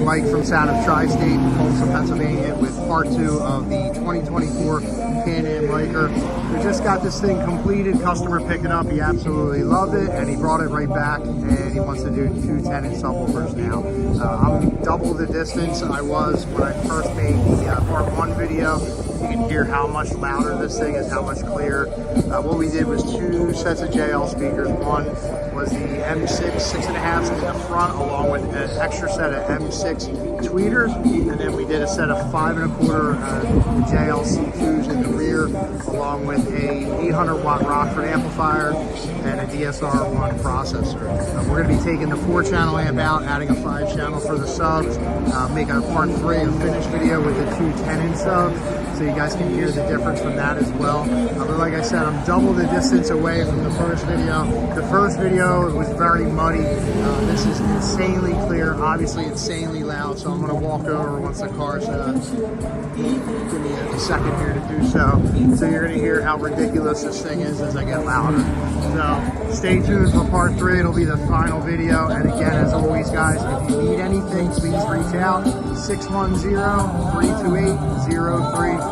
Mike from Soundoftristate in Folsom, Pennsylvania with part 2 of the 2024 Can-Am Ryker. We just got this thing completed, customer picked it up, he absolutely loved it, and he brought it right back, and he wants to do 2 10-inch subwoofers now. I'm double the distance I was when I first made the part 1 video. You can hear how much louder this thing is, how much clearer. What we did was 2 sets of JL speakers. One was the M6 6.5s in the front, along with an extra set of M6 tweeters, and then we did a set of 5 1/4 JL C2s in the rear, along with a 800 watt Rockford amplifier and a DSR1 processor. We're going to be taking the 4-channel amp out, adding a 5-channel for the subs, making a part 3, a finished video with the 2 10-inch subs, so you guys can hear the difference from that as well. But like I said, I'm double the distance away from the first video. The first video was very muddy. This is insanely clear, obviously insanely loud, so I'm going to walk over once the car's give me a second here to do so. So you're going to hear how ridiculous this thing is as I get louder. So stay tuned for part 3. It'll be the final video. And again, as always, guys, if you need anything, please reach out. 610-328-03